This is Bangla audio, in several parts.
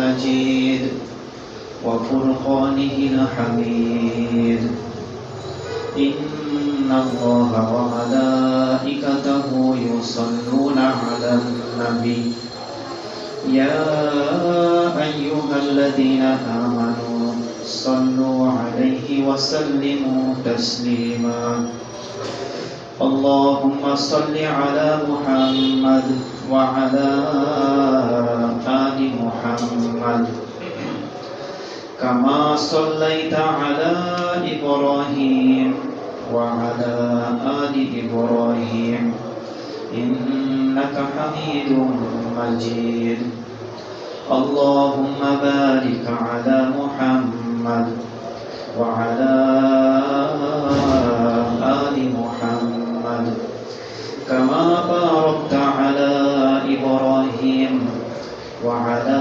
المجيد وفرقانه الحميد إن الله وملائكته يصلون على النبي يا أيها الذين آمنوا صلوا عليه وسلموا تسليما اللهم صل على محمد وعلى آل محمد كما صليت على إبراهيم وعلى آل إبراهيم إنك حميد مجيد اللهم بارك على محمد وعلى آل محمد كما باركت على إبراهيم وعلى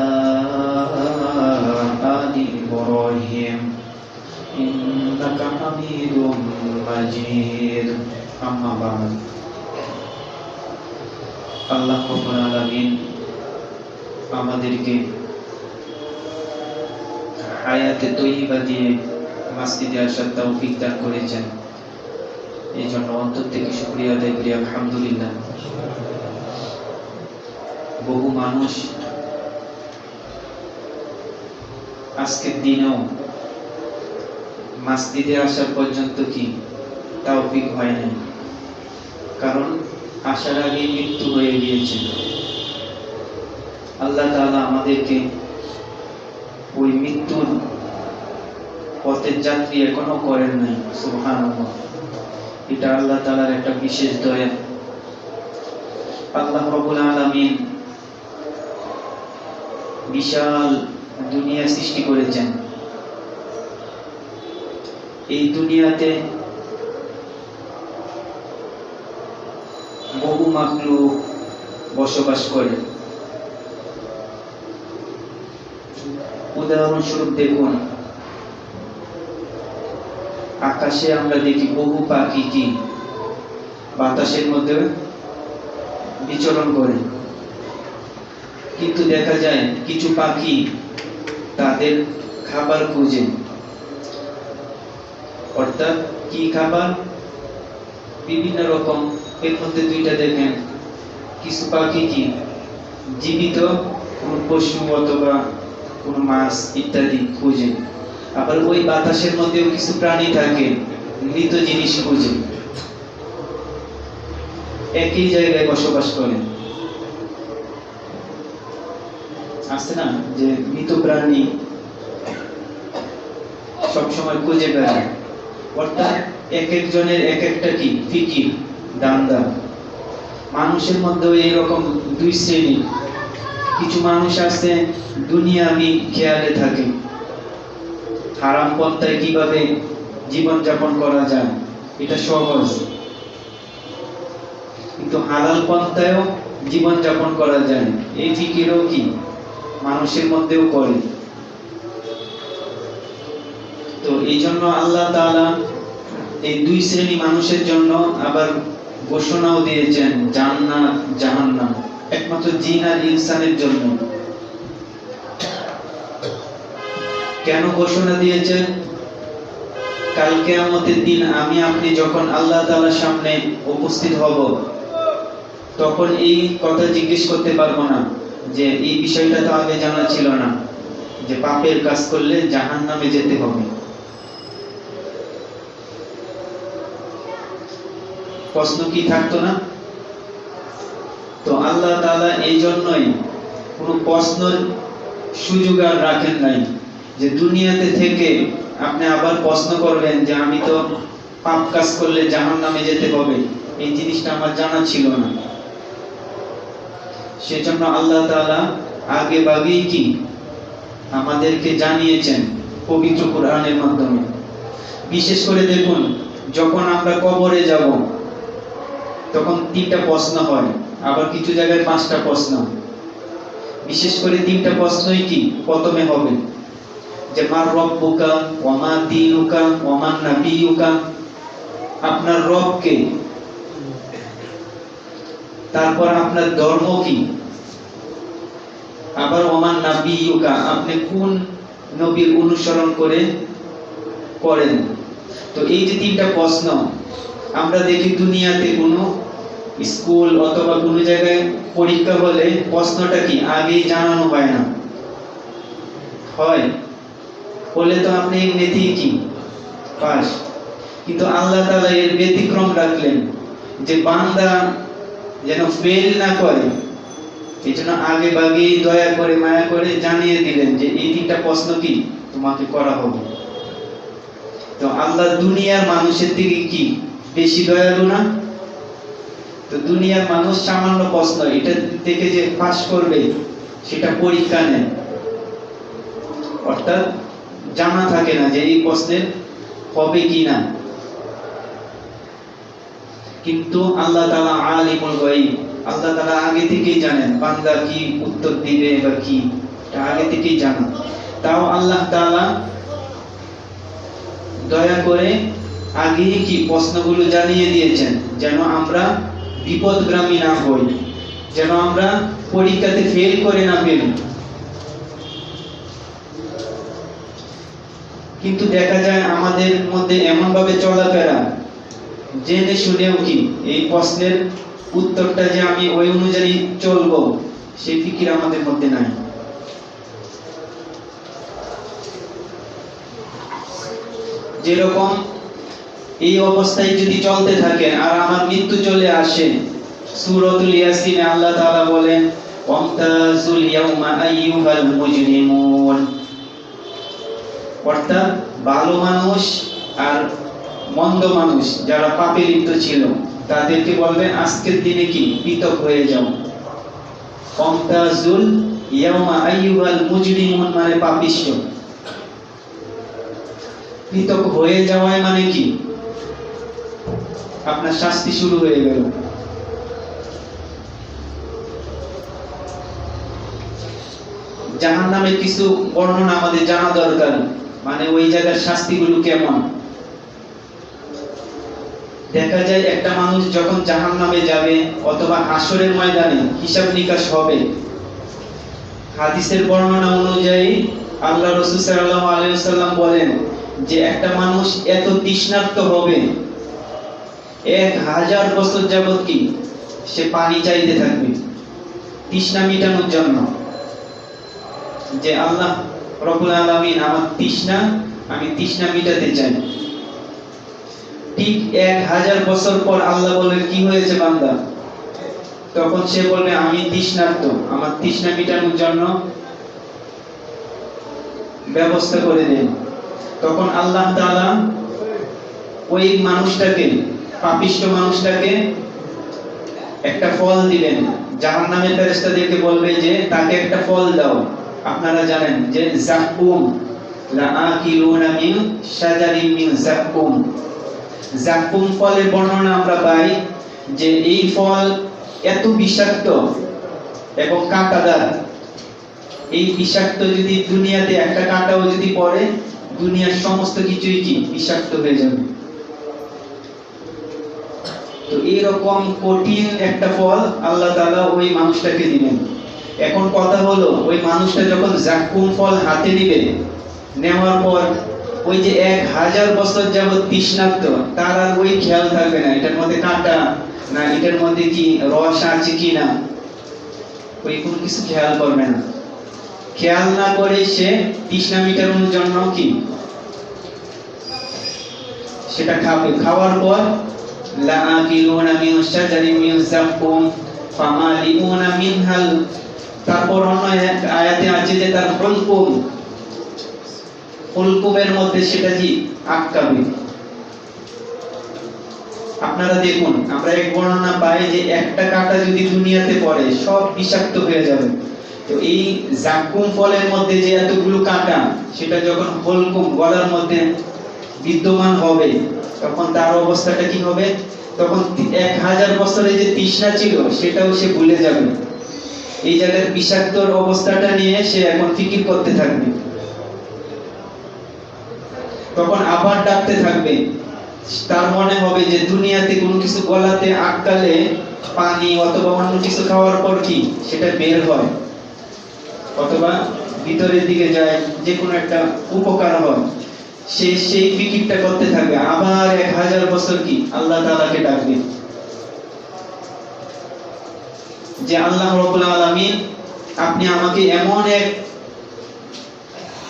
آل إبراهيم إنك حميد مجيد أما بعد আল্লাহ রাব্বুল আলামিন আমাদেরকে হায়াতে তৈয়বা দিয়ে মসজিদে আসার তৌফিক দান করেছেন, এই জন্য অন্তর থেকে শুকরিয়া আদায় করি আলহামদুলিল্লাহ। বহু মানুষ আজকের দিনেও মসজিদে আসার পর্যন্ত কি তৌফিক হয় না, কারণ আসার আগে মৃত্যু হয়ে গিয়েছে। আল্লাহ তাআলা আমাদেরকে ওই মৃত্যুর পথের যাত্রী এখনো করেন নাই, সুবহানাল্লাহ। এটা আল্লাহ তাআলার একটা বিশেষ দয়া। আল্লাহ রাব্বুল আলামিন বিশাল দুনিয়া সৃষ্টি করেছেন। এই দুনিয়াতে বহু মাখলুক বসবাস করে। উদাহরণস্বরূপ দেখুন, আকাশে আমরা দেখি বহু পাখি কি বাতাসের মধ্যে বিচরণ করে, কিন্তু দেখা যায় কিছু পাখি তাদের খাবার খুঁজে। অর্থাৎ কি খাবার? বিভিন্ন রকম। এর মধ্যে দুইটা দেখেন, কিছু পাখি কি জীবিত কোন পশু অথবা কোন মাছ ইত্যাদি খুঁজে, আবার ওই বাতাসের মধ্যেও কিছু প্রাণী থাকে মৃত জিনিস খুঁজে, একই জায়গায় বসবাস করে। আছে না যে মৃত প্রাণী সবসময় খুঁজে বেড়ায়। অর্থাৎ এক একজনের এক একটা কি ফিকির, দান্দা। মানুষের মধ্যেও এইরকম দুই শ্রেণী। কিছু মানুষ আছে দুনিয়াবি খেয়ালে থাকে, হারাম পন্থায় কিভাবে জীবন যাপন করা যায় এটা সহজ, কিন্তু হালাল পন্থায়ও জীবন যাপন করা যায় এই ফিকিরও কি মানুষের মধ্যেও করে। তো এই জন্য আল্লাহ তাআলা এই দুই শ্রেণী মানুষের জন্য আবার ঘোষণাও দিয়েছেন জান্নাত জাহান্নাম, একমাত্র জিন আর ইনসানের জন্য। কেন ঘোষণা দিয়েছেন? কাল কিয়ামতের দিন আমি আপনি যখন আল্লাহ তাআলার সামনে উপস্থিত হব, তখন এই কথা জিজ্ঞেস করতে পারবো না যে এই বিষয়টা তো আগে জানা ছিল না যে পাপের কাজ করলে জাহান্নামে যেতে হবে। প্রশ্ন কি থাকতো না? তো আল্লাহ তাআলা এই জন্যই কোনো প্রশ্নের সুযোগ আর রাখেন নাই যে দুনিয়াতে থেকে আপনি আবার প্রশ্ন করবেন যে আমি তো পাপ কাজ করলে জাহান্নামে যেতে হবে, এই জিনিসটা আমার জানা ছিল না। সেজন্য আল্লাহ তাআলা আগে ভাগেই কি আমাদেরকে জানিয়েছেন পবিত্র কোরআনের মাধ্যমে। বিশেষ করে দেখুন, যখন আমরা কবরে যাব তখন 3টা প্রশ্ন হয়, আবার কিছু জায়গায় 5টা প্রশ্ন। বিশেষ করে 3টা প্রশ্নই কি প্রথমে হবে যে মার রব্বুকা ওয়া মা দীনুকা ওয়া মান নাবিয়ুকা, আপনার রব কে, তারপর আপনার ধর্ম কি, আবার ওমান নাবিয়ুকা, আপনি কোন নবীর অনুসরণ করেন। তো এই যে তিনটা প্রশ্ন, আমরা দেখি দুনিয়াতে কোনো স্কুল অথবা কোনো জায়গায় পরীক্ষা হলে প্রশ্নটা কি আগেই জানানো হয় না, হয় বলে তো আপনি এমনিতেই কি পাস। কিন্তু আল্লাহ তাআলা এর ব্যতিক্রম রাখলেন যে বান্দা যেন ফেল না করে, এই জন্য আগে ভাগেই দয়া করে মায়া করে জানিয়ে দিলেন যে এই তিনটা প্রশ্ন কি তোমাকে করা হবে। তো আল্লাহ দুনিয়ার মানুষের দিকে কি বেশি দয়ালু না? তো দুনিয়ার মানুষ সামান্য প্রশ্ন এটা থেকে যে পাস করবে সেটা পরীক্ষা নেয়, অর্থাৎ জানা থাকে না যে এই প্রশ্নের হবে কি না। কিন্তু আল্লাহ তাআলা আলিমুল গায়ব, আল্লাহ তাআলা আগে থেকেই জানেন বান্দা কি উত্তর দিবে বা কি, এটা আগে থেকেই জানা। তাও আল্লাহ তাআলা দয়া করে আগেই কি প্রশ্নগুলো জানিয়ে দিয়েছেন যেন আমরা বিপদগ্রামী না হই, যেন আমরা পরীক্ষাতে ফেল করে না ফেলি। কিন্তু দেখা যায় আমাদের মধ্যে এমন ভাবে চলাফেরা, জেনে শুনেও কি এই প্রশ্নের উত্তরটা যে আমি ওই অনুযায়ী চলবো সেই ফিকির আমাদের মধ্যে নাই। যেরকম এই অবস্থায় যদি চলতে থাকে আর আমার মৃত্যু চলে আসে, সূরাতুল ইয়াসিনে আল্লাহ তাআলা বলেন ওয়ামতাজুল ইয়াউমা আইয়ুহাল মুজরিমুন, অর্থাৎ ভালো মানুষ আর মন্দ মানুষ যারা পাপে লিপ্ত ছিল তাদেরকে বলবেন আজকের দিনে কি পৃথক হয়ে যাও। ওয়ামতাজুল ইয়াউমা আইয়ুহাল মুজরিমুন মানে পাপিষ্ঠ, পৃথক হয়ে যাওয়ায় মানে কি আপনার শাস্তি শুরু হয়ে গেল। জাহান্নামের কিছু বর্ণনা আমাদের জানা দরকার, মানে ওই জায়গার শাস্তিগুলো কেমন। দেখা যায় একটা মানুষ যখন জাহান্নামে যাবে অথবা হাসরের ময়দানে হিসাব নিকাশ হবে, হাদিসের বর্ণনা অনুযায়ী আল্লাহ রাসূল সাল্লাল্লাহু আলাইহি ওয়াসাল্লাম বলেন যে একটা মানুষ এত তৃষ্ণার্ত হবে 1000 বছর যাবত কি সে পানি চাইতে থাকবে তৃষ্ণা মিটানোর জন্য, যে আল্লাহ রব্বুল আলামিন আমার তৃষ্ণা, আমি তৃষ্ণা মিটাতে চাই। ঠিক 1000 বছর পর আল্লাহ বলেন কি হয়েছে বান্দা, তখন সে বলবে আমি তৃষ্ণার্ত, আমার তৃষ্ণা মিটানোর জন্য ব্যবস্থা করে দেন। তখন আল্লাহ তাআলা ওই মানুষটাকে, পাপিষ্ঠ মানুষটাকে একটা ফল দিবেন। জাহান্নামের ফেরেশতাদেরকে বলবে যে তাকে একটা ফল দাও। আপনারা জানেন যে যাকুম, লাআকিলুনা মিন শাজারিন মিন যাকুম, যাকুম ফলের বর্ণনা আমরা পাই যে এই ফল এত বিষাক্ত এবং কাঁটাদার, এই বিষাক্ত যদি দুনিয়াতে একটা কাঁটাও যদি পড়ে দুনিয়ার সমস্ত কিছুই কি বিষাক্ত হয়ে যাবে। তো এরকম কঠিন একটা ফল আল্লাহ তাআলা ওই মানুষটাকে দিবেন। এখন কথা হলো ওই মানুষটা যখন যাকুম ফল হাতে নিবে, নেওয়ার পর ওই যে 1000 বছর যাবত তৃষ্ণার্ত, তার আর ওই খেয়াল থাকবে না এটার মধ্যে কাঁটা না এটার মধ্যে কি রস আছে কি না, ওই কোনো কিছু খেয়াল করবে না। খেয়াল না করে সে তৃষ্ণা মিটানোর জন্য কি সেটা খাবে। খাওয়ার পর লাআকিলুনা মিন শাজারিন মিন যাকুম ফামালিউনা মিনহাল, তারপর অন্য এক আয়াতে আছে যে তার হুলকুমের মধ্যে সেটা কি আটকাবে। আপনারা দেখুন, আমরা এক বর্ণনা পাই যে একটা কাঁটা যদি দুনিয়াতে পড়ে সব বিষাক্ত হয়ে যাবে। তো এই যাকুম ফলের মধ্যে যে এতগুলো কাঁটা সেটা যখন হুলকুম গলার মধ্যে বিদ্যমান হবে তখন তার অবস্থাটা কি হবে, তখন 1000 বছরে যে তৃষ্ণা ছিল সেটাও সে ভুলে যাবে। এই জায়গার বিষাক্তর অবস্থাটা নিয়ে সে এখন ফিকির করতে থাকবে, তখন আবার ডাকতে থাকবে। তার মনে হবে যে দুনিয়াতে কোনো কিছু গলাতে আটকালে পানি অথবা অন্য কিছু খাওয়ার পর কি সেটা বের হয়, অথবা ভিতরের দিকে যায়, যে কোনো একটা উপকার হয়, সে সেই ফিকিরটা করতে থাকবে, আবার 1000 বছর কি আল্লাহ তাআলাকে ডাকবে যে আল্লাহ রাব্বুল আলামিন, আপনি আমাকে এমন এক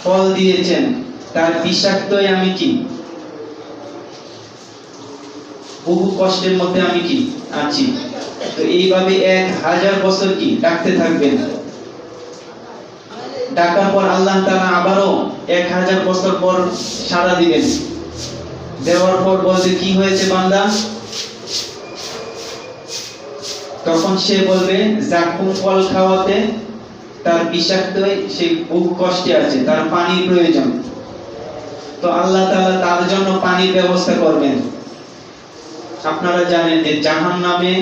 ফল দিয়েছেন, তার বিষাক্তই আমি কি বহু কষ্টের মধ্যে আমি কি আছি। তো এইভাবে 1000 বছর কি ডাকতে থাকবেন। ডাকার পর আল্লাহ তাআলা আবারও 1000 বছর পর সাড়া দিবেন। দেওয়ার পর বলবে, কি হয়েছে বান্দা? তখন সে বলবে, জাকুম ফল খাওয়াতে তার বিষাক্ত, সে বহু কষ্টে আছে, তার পানির প্রয়োজন। তো আল্লাহ তাআলা তার জন্য পানির ব্যবস্থা করবেন। আপনারা জানেন যে জাহান্নামে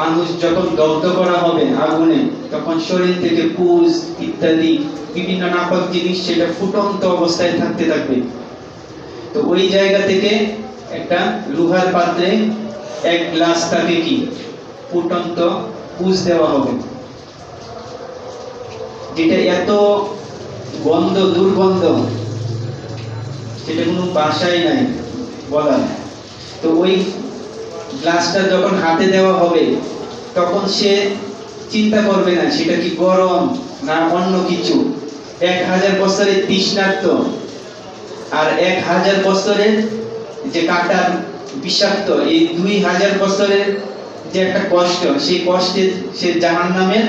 মানুষ যখন দগ্ধ করা হবে আগুনে, তখন শরীর থেকে পুজ ইত্যাদি বিভিন্ন নাপাক জিনিস সেটা ফুটন্ত অবস্থায় থাকতে থাকবে। তো ওই জায়গা থেকে একটা লোহার পাত্রে 1 গ্লাস তাকে কি ফুটন্ত পুজ দেওয়া হবে, যেটা এত গন্ধ, দুর্গন্ধ, সেটা কোনো ভাষাই নাই বলার। তো ওই গ্লাসটা যখন হাতে দেওয়া হবে, তখন সে চিন্তা করবে না সেটা কি গরম না অন্য কিছু। 1000 বছরের তৃষ্ণার্ত আর 1000 বছরের যে কাটার বিষাক্ত, এই 2000 বছরের যে একটা কষ্ট, সেই কষ্টে সে জাহান্নামের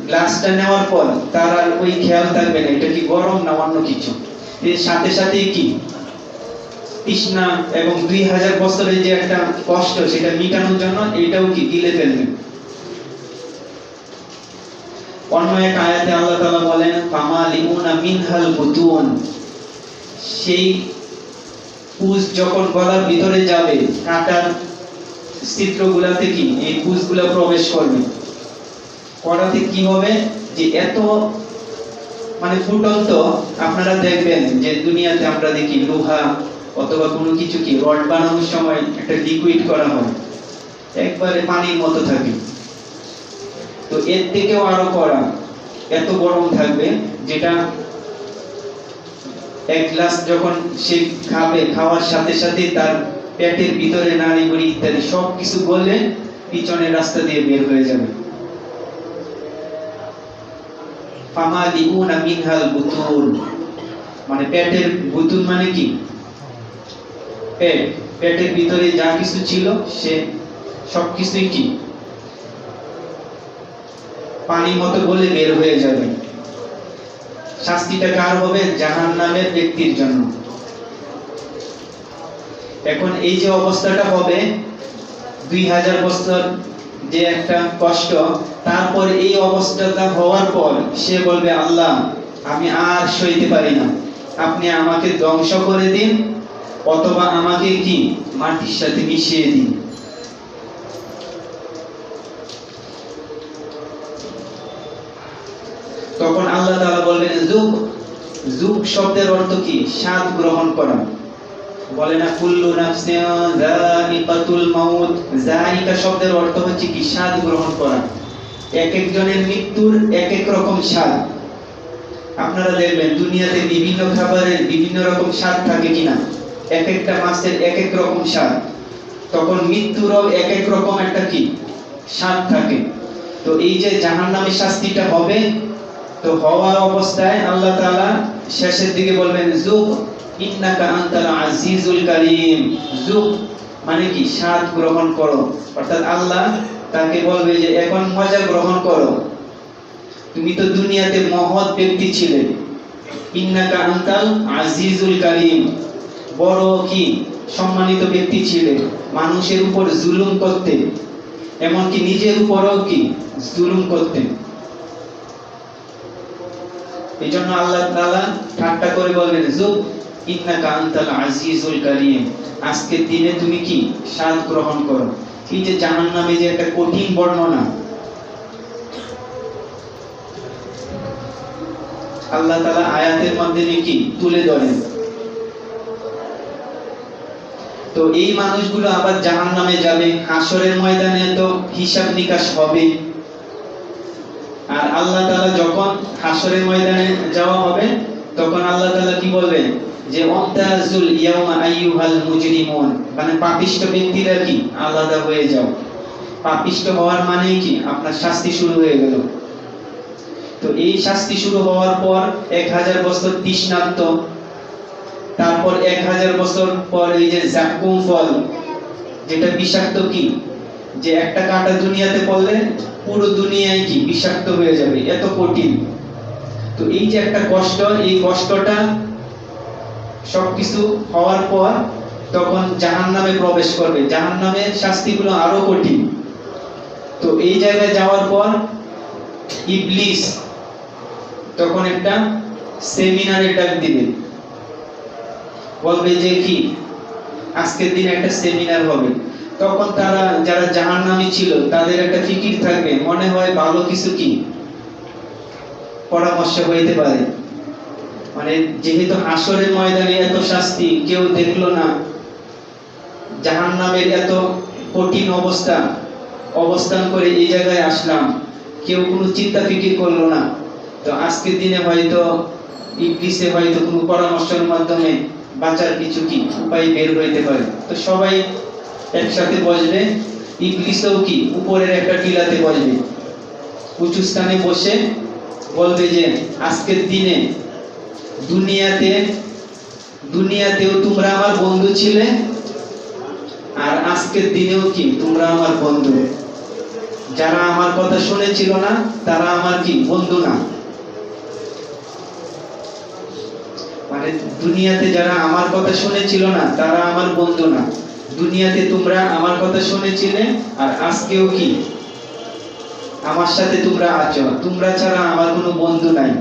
গ্লাসটা নেওয়ার পর তার আর ওই খেয়াল থাকবে না এটা কি গরম না অন্য কিছু। এর সাথে সাথে কি তৃষ্ণা এবং 2000 বছরের যে একটা কষ্ট, সেটা মিটানোর জন্য এটাও কি গিলে ফেলবে। অন্য এক আয়াতে আল্লাহ তাআলা বলেন, ফামালিউনা মিনহাল বুতুন, সেই পুজ যখন গলার ভিতরে যাবে, কাঁটার ছিদ্রগুলাতে কি এই পুজগুলা প্রবেশ করবে। করাতে কি হবে যে এত মানে ফুটন্ত, আপনারা দেখবেন যে দুনিয়াতে আমরা দেখি লোহা অথবা কোনো কিছু কি রড বানানোর সময় একটা লিকুইড করা হয়, একবারে পানির মতো থাকে। তো এর থেকেও আরো কড়া, এত গরম থাকবে, যেটা 1 গ্লাস যখন সে খাবে, খাওয়ার সাথে সাথে তার পেটের ভিতরে নাড়িভুড়ি ইত্যাদি সবকিছু গলে পিছনের রাস্তা দিয়ে বের হয়ে যাবে। ফামালিউনা মিনহাল বুতুন, মানে পেটের বুতুন মানে কি পেট, পেটের ভিতরে যা কিছু ছিল সে সবকিছুই কি পানি মতো গলে বের হয়ে যাবে। শাস্তিটা কার হবে? জাহান্নামের ব্যক্তির জন্য। এখন এই যে অবস্থাটা হবে 2000 বছর যে একটা কষ্ট, তারপর এই অবস্থাটা হওয়ার পর সে বলবে, আল্লাহ আমি আর সইতে পারি না, আপনি আমাকে ধ্বংস করে দিন অথবা আমাকে কি মাটির সাথে মিশিয়ে দিন। তখন আল্লাহ তাআলা বলবেন, যুগ। যুগ শব্দের অর্থ কি? স্বাদ গ্রহণ করা। বলে না কুল্লু নাফসিন যায়িকাতুল মাউত, যায়িকা শব্দের অর্থ হচ্ছে কি স্বাদ গ্রহণ করা। এক একজনের মৃত্যুর এক এক রকম স্বাদ। আপনারা দেখবেন দুনিয়াতে বিভিন্ন খাবারের বিভিন্ন রকম স্বাদ থাকে কিনা, এক একটা মাছের এক এক রকম স্বাদ, তখন মৃত্যুরও এক এক রকম একটা কি স্বাদ থাকে। তো এই যে জাহান্নামের শাস্তিটা হবে, তো হওয়া অবস্থায় আল্লাহ তাআলা শেষের দিকে বলবেন, যুগ ইন্নাকা আনতাল আজিজুল কারীম। যুগ মানে কি স্বাদ গ্রহণ করো, অর্থাৎ আল্লাহ তাকে বলবে যে এখন মজা গ্রহণ করো, তুমি তো দুনিয়াতে মহৎ ব্যক্তি ছিলে, ইন্নাকা আনতাল আজিজুল কারীম, বড় কি সম্মানিত ব্যক্তি ছিলে, মানুষের উপর জুলুম করতে, এমনকি নিজের উপরও কি জুলুম করতে। এই জন্য আল্লাহ তাআলা ঠাট্টা করে বলবেন, যুগ ইন্নাকা আনতাল আজিজুল কারীম, আজকের দিনে তুমি কি স্বাদ গ্রহণ করো। এই যে জাহান্নামে যে একটা কঠিন বর্ণনা আল্লাহ তাআলা আয়াতের মাধ্যমে কি তুলে ধরেন। তো এই মানুষগুলো আবার জাহান্নামে যাবে, হাসরের ময়দানে তো হিসাব নিকাশ হবে। আর আল্লাহ তাআলা যখন হাসরের ময়দানে যাওয়া হবে তখন আল্লাহ তাআলা কি বলবেন যে ওয়ামতাজুল ইয়াউমা আইয়ুহাল মুজরিমুন, মানে পাপিষ্ঠ ব্যক্তিরা কি আলাদা হয়ে যাও। পাপিষ্ঠ হওয়ার মানে কি আপনার শাস্তি শুরু হয়ে গেল। তো এই শাস্তি শুরু হওয়ার পর 1000 বছর তৃষ্ণার্ত, তারপর 1000 বছর পর এই যে জাক্কুম ফল, যেটা বিষাক্ত, কি যে একটা কাঁটা দুনিয়াতে পড়লে পুরো দুনিয়ায় কি বিষাক্ত হয়ে যাবে, এত কঠিন। তো এই যে একটা কষ্ট, এই কষ্টটা সবকিছু হওয়ার পর তখন জাহান্নামে প্রবেশ করবে। জাহান্নামের শাস্তিগুলো আরো কঠিন। তো এই জায়গায় যাওয়ার পর ইবলিস তখন একটা সেমিনারে ডাক দিবে, বলবে যে কি আজকের দিন একটা সেমিনার হবে। তখন তারা যারা জাহান্নামী ছিল তাদের একটা ফিকির থাকবে, মনে হয় ভালো কিছু কি পরামর্শ হইতে পারে। মানে যেহেতু হাসরের ময়দানে এত শাস্তি কেউ দেখলো না, জাহান্নামের এত কঠিন অবস্থান করে এই জায়গায় আসলাম, কেউ কোনো চিন্তা ফিকির করলো না। তো আজকের দিনে হয়তো ইবলিসে হয়তো কোনো পরামর্শের মাধ্যমে বাঁচার কিছু কি উপায় বের হইতে পারে। তো সবাই একসাথে বসবে, ইবলিসও কি উপরের একটা টিলাতে বসবে, উঁচু স্থানে বসে বলবে যে আজকের দিনে দুনিয়াতেও তোমরা আমার বন্ধু ছিলে, আর আজকের দিনেও কি তোমরা আমার বন্ধু। যারা আমার কথা শুনেছিল না তারা আমার কি বন্ধু না। মানে দুনিয়াতে যারা আমার কথা শুনেছিল না তারা আমার বন্ধু না। দুনিয়াতে তোমরা আমার কথা শুনেছিলে, আর আজকেও কি আমার সাথে তোমরা আছো, তোমরা ছাড়া আমার কোনো বন্ধু নাই।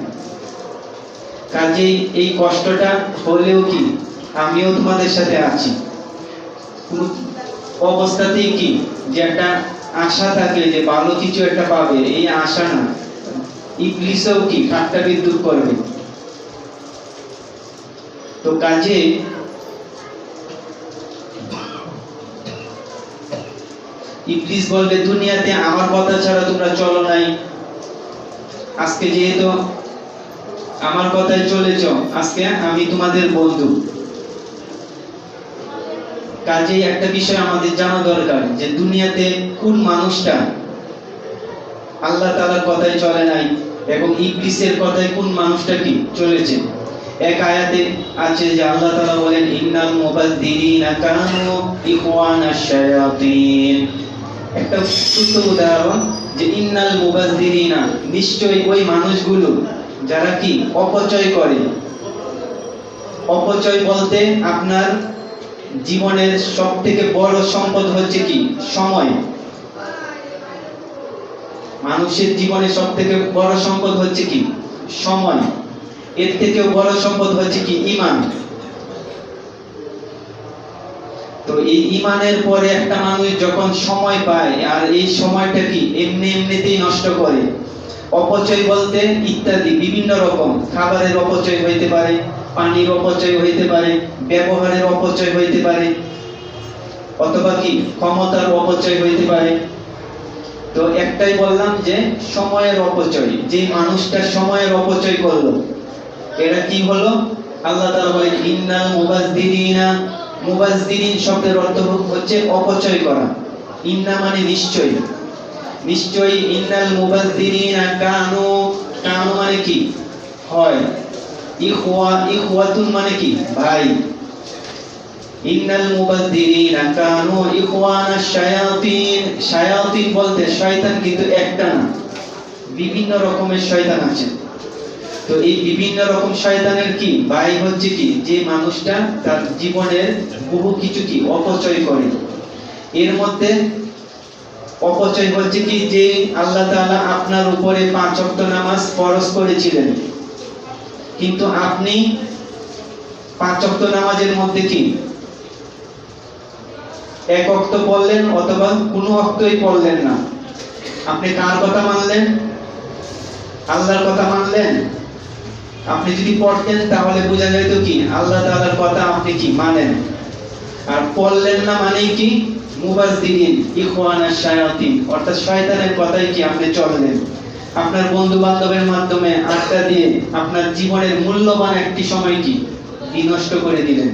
কাজেই এই কষ্টটা হলেও কি আমিও তোমাদের সাথে আছি। কোন অবস্থাতেই কি যে একটা আশা থাকে যে ভালো কিছু একটা পাবে, এই আশা না। ইবলিসও কি ঠাট্টা বিদ্রুপ করবে। তো কাজে ইবলিস বলবে দুনিয়াতে আমার কথা ছাড়া তোমরা চলো নাই, আজকে যেহেতু আমার কথায় চলেছ, আজকে আমি তোমাদের বন্ধু। কাজেই একটা বিষয় আমাদের জানা দরকার যে দুনিয়াতে কোন মানুষটা আল্লাহ তাআলার কথায় চলে নাই এবং ইবলিসের কথায় কোন মানুষটা কি চলেছে। এক আয়াতে আছে যে আল্লাহ তাআলা বলেন ইন্নাল মুবাযযিরিনা কানু ইখওয়ানাশ শায়াতিন। একটা ছোট্ট উদাহরণ যে ইন্নাল মুবাযযিরিনা, নিশ্চয়ই ওই মানুষগুলো যারা কি অপচয় করে। অপচয় বলতে আপনার জীবনের সবথেকে বড় সম্পদ হচ্ছে কি সময়। মানুষের জীবনে সবথেকে বড় সম্পদ হচ্ছে কি সময়। এর থেকেও বড় সম্পদ হচ্ছে কি ঈমান। তো এই ঈমানের পরে একটা মানুষ যখন সময় পায় আর এই সময়টা কি এমনিতেই নষ্ট করে। অপচয় বলতে ইত্যাদি বিভিন্ন রকম, খাবারের অপচয় হইতে পারে, পানির অপচয় হইতে পারে, ব্যবহারের অপচয় হইতে পারে, অথবা কি ক্ষমতার অপচয় হইতে পারে। তো একটাই বললাম যে সময়ের অপচয়। যে মানুষটা সময়ের অপচয় করলো এরা কি হলো, আল্লাহ তাআলা বলেন ইন্নাল মুবাযযিরিনা। মুবাযযিরিন শব্দের অর্থ হচ্ছে অপচয় করা। ইন্না মানে নিশ্চয়ই, নিশ্চয়ই। ইন্নাল মুবাযযিরিনা কানু, কানু মানে কি হয়, ইখওয়াতুন মানে কি ভাই। ইন্নাল মুবাযযিরিনা কানু ইখওয়ানাশ শায়াতিন। শায়াতিন বলতে শয়তান কিন্তু একটা না, বিভিন্ন রকমের শয়তান আছে। তো এই বিভিন্ন রকম শয়তানের কি ভাই হচ্ছে কি যে মানুষটা তার জীবনের বহু কিছু কি অপচয় করে। এর মধ্যে অপচয় হচ্ছে কি যে আল্লাহ তাআলা আপনার উপরে 5 ওয়াক্ত নামাজ ফরজ করেছিলেন, কিন্তু আপনি 5 ওয়াক্ত নামাজের মধ্যে কি এক ওয়াক্ত পড়লেন অথবা কোনো ওয়াক্তই পড়লেন না। আপনি কার কথা মানলেন? আল্লাহর কথা মানলেন। আপনি যদি পড়তেন তাহলে বোঝা যেত কি আল্লাহ তাআলার কথা আপনি কি মানেন। আর পড়লেন না মানে কি মুবাযযিরিন ইখওয়ানাশ শায়াতিন, অর্থাৎ শয়তানের কথাই কি আপনি চললেন। আপনার বন্ধু বান্ধবের মাধ্যমে আড্ডা দিয়ে আপনার জীবনের মূল্যবান একটি সময় কি বিনষ্ট করে দিলেন।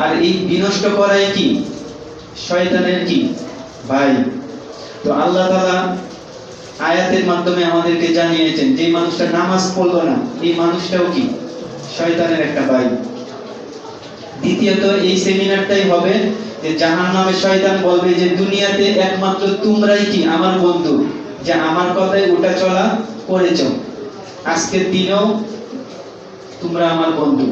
আর এই বিনষ্ট করাই কি শয়তানের কি ভাই। তো আল্লাহ তাআলা আয়াতের মাধ্যমে আমাদেরকে জানিয়েছেন যে মানুষটা নামাজ পড়লো না এই মানুষটাও কি শয়তানের একটা ভাই। দ্বিতীয়ত এই সেমিনারটাই হবে যে জাহান্নামে শয়তান বলবে যে দুনিয়াতে একমাত্র তোমরাই কি আমার বন্ধু, যে আমার কথায় ওটা চলা করেছ, আজকের দিনেও তোমরা আমার বন্ধু।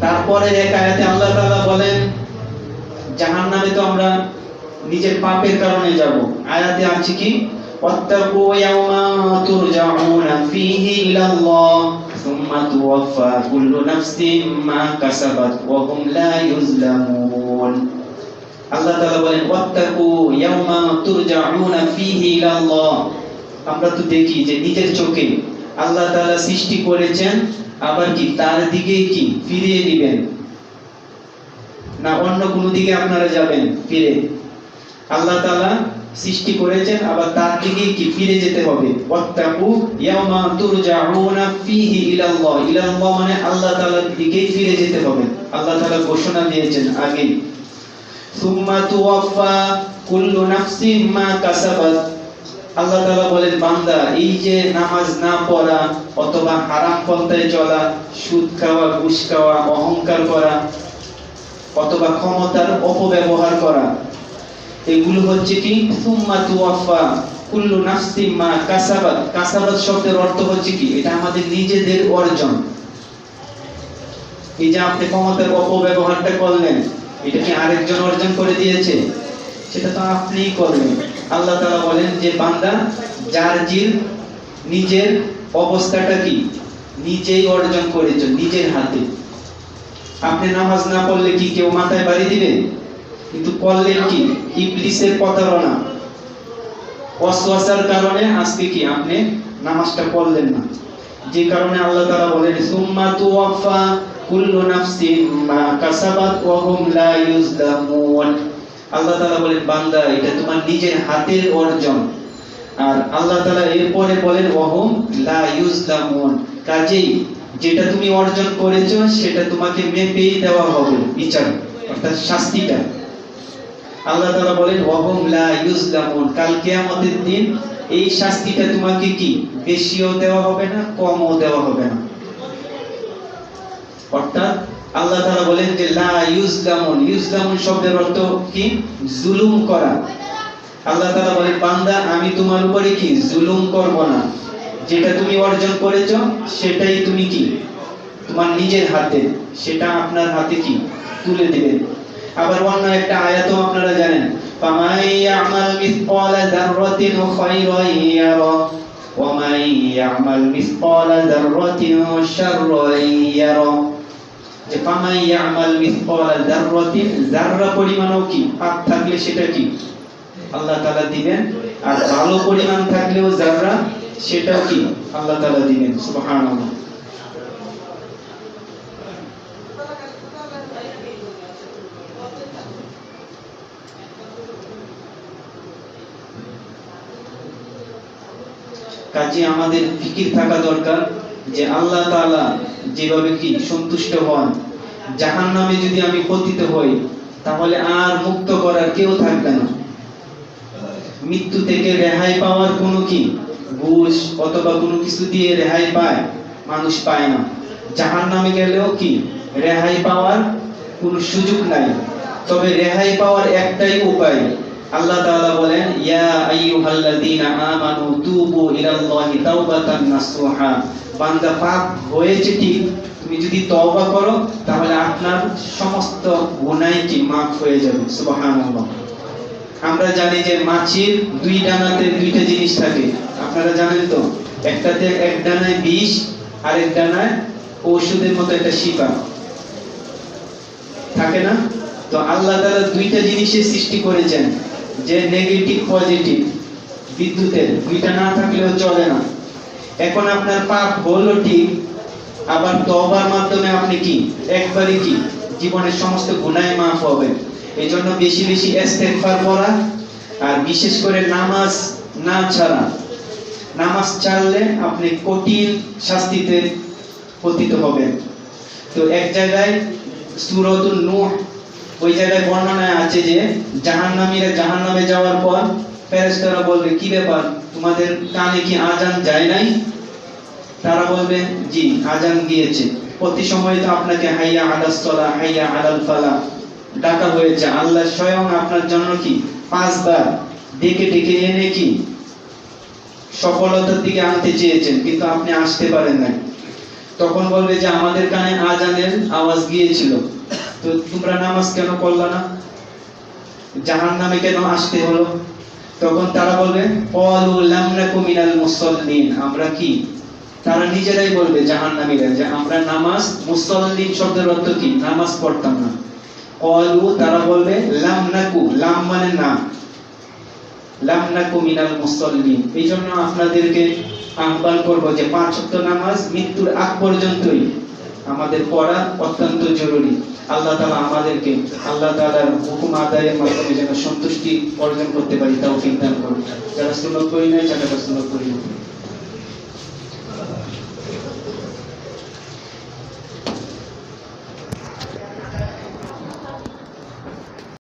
তারপরে এক আয়াতে আল্লাহ তাআলা বলেন জাহান্নামে তো আমরা নিজের পাপের কারণে যাব। আয়াতে আছে কি ওয়াত্তাকু ইয়াওমা তুরজাউনা ফীহি ইলাল্লাহ সুম্মা তুওয়াফা কুল্লু নাফসিন মা কাসাবাত ওয়া হুম লা ইউজলামুন। আল্লাহ তাআলা বলেন ওয়াত্তাকু ইয়াওমা তুরজাউনা ফীহি ইলাল্লাহ। আমরা তো দেখি যে নিজের চোখে আল্লাহ তাআলা সৃষ্টি করেছেন, আবার কি তার দিকেই কি ফিরিয়ে দিবেন না অন্য কোনো দিকে আপনারা যাবেন ফিরে। আল্লাহ তাআলা সৃষ্টি করেছেন আবার তার দিকেই কি ফিরে যেতে হবে। ওয়াত্তাকু ইয়াওমা তুরজাউনা ফীহি ইলাল্লাহ। ইলাল্লাহ মানে আল্লাহ তাআলার দিকেই ফিরে যেতে হবে। আল্লাহ তাআলা ঘোষণা দিয়েছেন আগে সুম্মা তুওয়াফা কুল্লু নাফসিন মা কাসাবাত। আল্লাহ তাআলা বলেন বান্দা এই যে নামাজ না পড়া অথবা হারাম পন্থায় চলা, সুদ খাওয়া, ঘুষ খাওয়া, অহংকার করা অথবা ক্ষমতার অপব্যবহার করা, এগুলো হচ্ছে কি সুম্মা তুওয়াফা কুল্লু নাফসিন মা কাসাবাত। কাসাবাত শব্দের অর্থ হচ্ছে কি এটা আমাদের নিজেদের অর্জন। এই যে আপনি ক্ষমতার অপব্যবহারটা করলেন এটা কি আরেকজন অর্জন করে দিয়েছে? সেটা তো আপনিই করলেন। আল্লাহ তাআলা বলেন যে বান্দা যার জির নিজের অবস্থাটা কি নিজেই অর্জন করেছো নিজের হাতে। আপনি নামাজ না পড়লে কি কেউ মাথায় বাড়ি দিবে? কিন্তু পড়লেন কি ইবলিসের প্রতারণা ওয়াসওয়াসার কারণে আজকে কি আপনি নামাজটা পড়লেন না, যে কারণে আল্লাহ তাআলা বলেন সুম্মা তুওয়াফা কুল্লু নাফসিন মা কাসাবাত ওয়া হুম লা ইউজলামুন। আল্লাহ তাআলা বলেন বান্দা এটা তোমার নিজের হাতের অর্জন। আর আল্লাহ তাআলা এরপরে বলেন ওয়া হুম লা ইউজলামুন, কাজেই যেটা তুমি অর্জন করেছো সেটা তোমাকে মেপেই দেওয়া হবে বিচার অর্থাৎ শাস্তিটা। আল্লাহ তাআলা বলেন ওয়া হুম লা ইউজলামুন, কাল কিয়ামতের দিন এই শাস্তিটা তোমাকে কি বেশিও দেওয়া হবে না কমও দেওয়া হবে না। অর্থাৎ আল্লাহ তাআলা বলেন যে লা ইউজলামুন, ইউজলামুন শব্দের অর্থ কি জুলুম করা। আল্লাহ তাআলা বলেন বান্দা আমি তোমার উপরে কি জুলুম করব না, যেটা তুমি অর্জন করেছো সেটাই তুমি কি তোমার নিজের হাতে সেটা আপনার হাতে কি তুলে দিবে। আবার অন্য একটা আয়াতও আপনারা জানেন ফামান ইয়ামাল মিসকালা যাররাতিন খায়রান ইয়ারা ওয়া মান ইয়ামাল মিসকালা যাররাতিন শাররান ইয়ারা। যে ফামান ইয়ামাল মিসকালা যাররাতিন, যাররা পরিমাণও কি পাপ থাকলে সেটা কি আল্লাহ তাআলা দিবেন, আর ভালো পরিমাণ থাকলেও যাররা সেটাও কি আল্লাহ তাআলা দিবেন। সুবহানাল্লাহ। কাজে আমাদের ফিকির থাকা দরকার যে আল্লাহ তাআলা যেভাবে কি সন্তুষ্ট হন, জাহান্নামে যদি আমি পতিত হই তাহলে আর মুক্ত করার কেউ থাকবে না। মৃত্যু থেকে রেহাই পাওয়ার কোনো কি ঘুষ অথবা কোনো কিছু দিয়ে রেহাই পায় মানুষ পায় না। জাহান্নামে গেলেও কি রেহাই পাওয়ার কোনো সুযোগ নাই, তবে রেহাই পাওয়ার একটাই উপায়। আল্লাহ তাআলা বলেন ইয়া আইয়ুহাল্লাযীনা আমানু তুবু ইলাল্লাহি তাওবাতান নাসুহা। বান্দা পাপ হয়েছে ঠিক, তুমি যদি তওবা করো তাহলে আপনার সমস্ত গুনাহ কি মাফ হয়ে যাবে। সুবহানাল্লাহ। আমরা জানি যে মাছির দুই ডানাতে দুইটা জিনিস থাকে, আপনারা জানেন তো, একটাতে এক ডানায় বিষ আর এক ডানায় ঔষধের মতো একটা শিপা থাকে না? তো আল্লাহ তাআলা দুইটা জিনিসের সৃষ্টি করেছেন, যে নেগেটিভ পজিটিভ, বিদ্যুতের দুইটা না থাকলেও চলে না। এখন আপনার পাপ হলো ঠিক, আবার তওবার মাধ্যমে আপনি কি একবারই কি জীবনের সমস্ত গুনাহ মাফ হবে। এই জন্য বেশি বেশি ইস্তেগফার পড়া, আর বিশেষ করে নামাজ না ছাড়া, নামাজ ছাড়লে আপনি কঠিন শাস্তিতে পতিত হবেন। তো এক জায়গায় সূরাতুন নূহ ওই জায়গায় বর্ণনায় আছে যে জাহান্নামীরা জাহান্নামে যাওয়ার পর ফেরেশতারা বলবে, কি ব্যাপার, তোমাদের কানে কি আজান যায় নাই? তারা বলবে, জি আজান গিয়েছে। প্রতি সময় তো আপনাকে হাইয়া আলাস সালাহ, হাইয়া আলাল ফালাহ ডাকা হয়েছে। আল্লাহ স্বয়ং আপনার জন্য কি 5 বার ডেকে ডেকে এনে কি সফলতার দিকে আনতে চেয়েছেন, কিন্তু আপনি আসতে পারেন নাই। তখন বলবে যে আমাদের কানে আজানের আওয়াজ গিয়েছিল, তো তোমরা নামাজ কেন পড়লা না, জাহান্নামে কেন আসতে হলো? তখন তারা বলবে ক্বালু লাম নাকু মিনাল মুসাল্লিন, আমরা কি, তারা নিজেরাই বলবে জাহান্নামীরা যে আমরা নামাজ, মুসাল্লিন শব্দের অর্থ কি, নামাজ পড়তাম না। ক্বালু তারা বলবে লাম নাকু, লাম মানে না, লাম নাকু মিনাল মুসাল্লিন। এই জন্য আপনাদেরকে আহ্বান করব যে 5 ওয়াক্ত নামাজ মৃত্যুর আগ পর্যন্তই আমাদের পড়া অত্যন্ত জরুরি। আল্লাহ তাআলা আমাদেরকে আল্লাহ তাআলার হুকুম আদায়ের মাধ্যমে যেন সন্তুষ্টি অর্জন করতে পারি তৌফিক দান করুন। যারা সুন্নাত পড়ি নাই তারা সুন্নাত পড়ি।